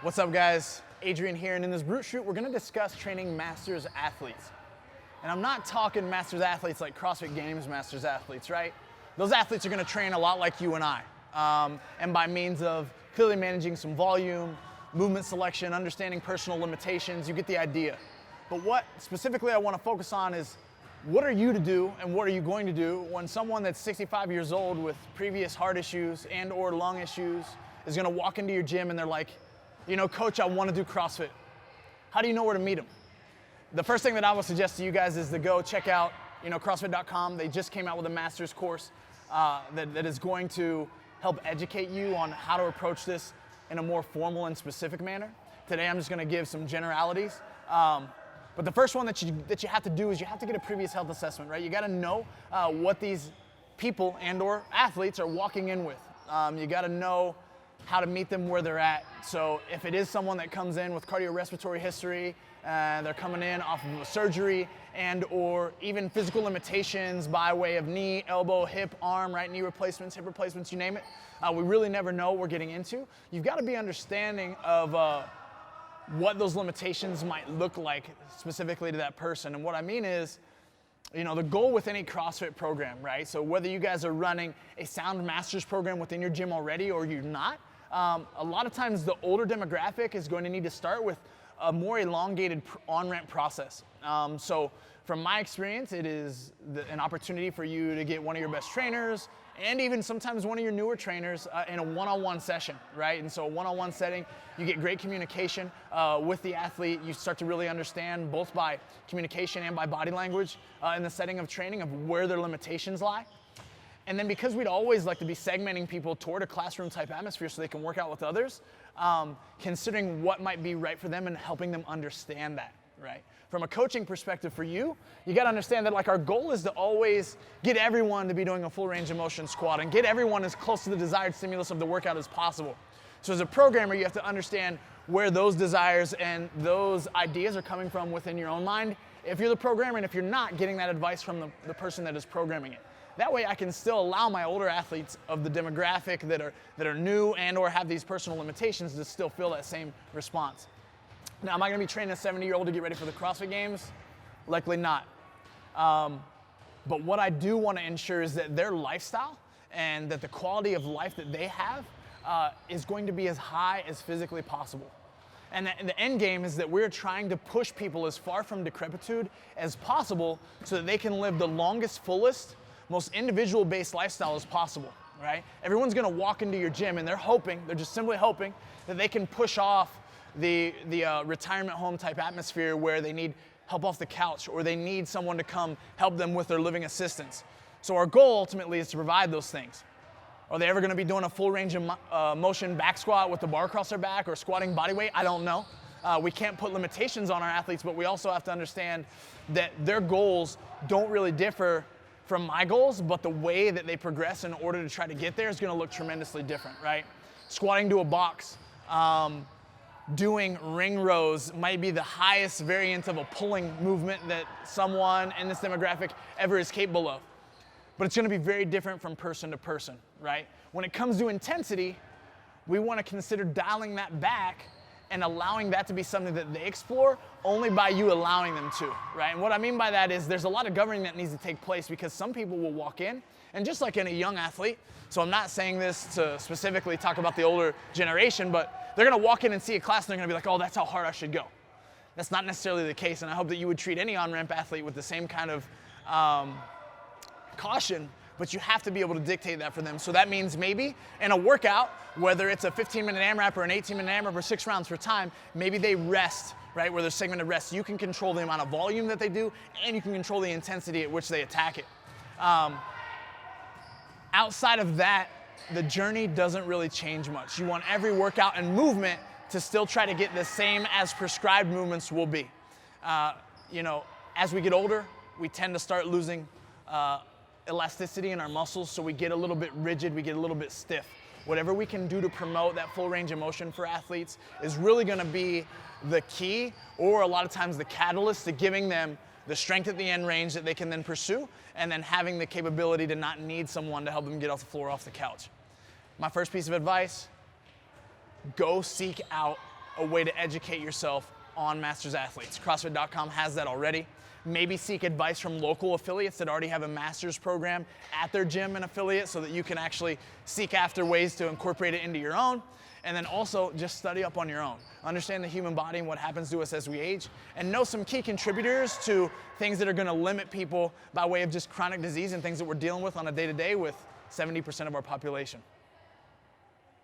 What's up, guys? Adrian here, and in this Brute Shoot, we're gonna discuss training masters athletes. And I'm not talking masters athletes like CrossFit Games masters athletes, right? Those athletes are gonna train a lot like you and I. And by means of clearly managing some volume, movement selection, understanding personal limitations, you get the idea. But what specifically I wanna focus on is what are you to do and what are you going to do when someone that's 65 years old with previous heart issues and or lung issues is gonna walk into your gym and they're like, you know, coach, I want to do CrossFit. How do you know where to meet them? The first thing that I will suggest to you guys is to go check out, CrossFit.com. They just came out with a master's course that is going to help educate you on how to approach this in a more formal and specific manner. Today, I'm just going to give some generalities. But the first one that you have to do is you have to get a previous health assessment, right? You got to know what these people and or athletes are walking in with. You got to know how to meet them where they're at. So if it is someone that comes in with cardiorespiratory history, they're coming in off of a surgery and or even physical limitations by way of knee, elbow, hip, arm, right, knee replacements, hip replacements, you name it. We really never know what we're getting into. You've got to be understanding of what those limitations might look like specifically to that person. And what I mean is, the goal with any CrossFit program, right? So whether you guys are running a Sound Masters program within your gym already or you're not, a lot of times the older demographic is going to need to start with a more elongated on-ramp process. So from my experience, it is an opportunity for you to get one of your best trainers and even sometimes one of your newer trainers in a one-on-one session, right? And so a one-on-one setting, you get great communication with the athlete. You start to really understand both by communication and by body language in the setting of training of where their limitations lie. And then because we'd always like to be segmenting people toward a classroom type atmosphere so they can work out with others, considering what might be right for them and helping them understand that, right? From a coaching perspective for you, you gotta understand that our goal is to always get everyone to be doing a full range of motion squat and get everyone as close to the desired stimulus of the workout as possible. So as a programmer, you have to understand where those desires and those ideas are coming from within your own mind if you're the programmer, and if you're not, getting that advice from the person that is programming it. That way I can still allow my older athletes of the demographic that are new and or have these personal limitations to still feel that same response. Now, am I gonna be training a 70-year-old to get ready for the CrossFit Games? Likely not. But what I do wanna ensure is that their lifestyle and that the quality of life that they have is going to be as high as physically possible. And the end game is that we're trying to push people as far from decrepitude as possible so that they can live the longest, fullest, most individual-based lifestyle as possible, right? Everyone's gonna walk into your gym and they're just simply hoping that they can push off the retirement home type atmosphere where they need help off the couch or they need someone to come help them with their living assistance. So our goal ultimately is to provide those things. Are they ever gonna be doing a full range of motion back squat with the bar across their back or squatting body weight? I don't know. We can't put limitations on our athletes, but we also have to understand that their goals don't really differ from my goals, but the way that they progress in order to try to get there is gonna look tremendously different, right? Squatting to a box, doing ring rows might be the highest variant of a pulling movement that someone in this demographic ever is capable of. But it's gonna be very different from person to person, right? When it comes to intensity, we wanna consider dialing that back and allowing that to be something that they explore only by you allowing them to, right? And what I mean by that is there's a lot of governing that needs to take place because some people will walk in, and just like in a young athlete, so I'm not saying this to specifically talk about the older generation, but they're gonna walk in and see a class and they're gonna be like, oh, that's how hard I should go. That's not necessarily the case, and I hope that you would treat any on-ramp athlete with the same kind of caution, but you have to be able to dictate that for them. So that means maybe in a workout, whether it's a 15-minute AMRAP or an 18-minute AMRAP or 6 rounds for time, maybe they rest, right, where there's segmented rest. You can control the amount of volume that they do, and you can control the intensity at which they attack it. Outside of that, the journey doesn't really change much. You want every workout and movement to still try to get the same as prescribed movements will be. As we get older, we tend to start losing elasticity in our muscles, so we get a little bit rigid, we get a little bit stiff. Whatever we can do to promote that full range of motion for athletes is really gonna be the key, or a lot of times the catalyst to giving them the strength at the end range that they can then pursue, and then having the capability to not need someone to help them get off the floor, off the couch. My first piece of advice, go seek out a way to educate yourself on Masters Athletes. CrossFit.com has that already. Maybe seek advice from local affiliates that already have a master's program at their gym and affiliate so that you can actually seek after ways to incorporate it into your own. And then also just study up on your own. Understand the human body and what happens to us as we age, and know some key contributors to things that are gonna limit people by way of just chronic disease and things that we're dealing with on a day-to-day with 70% of our population.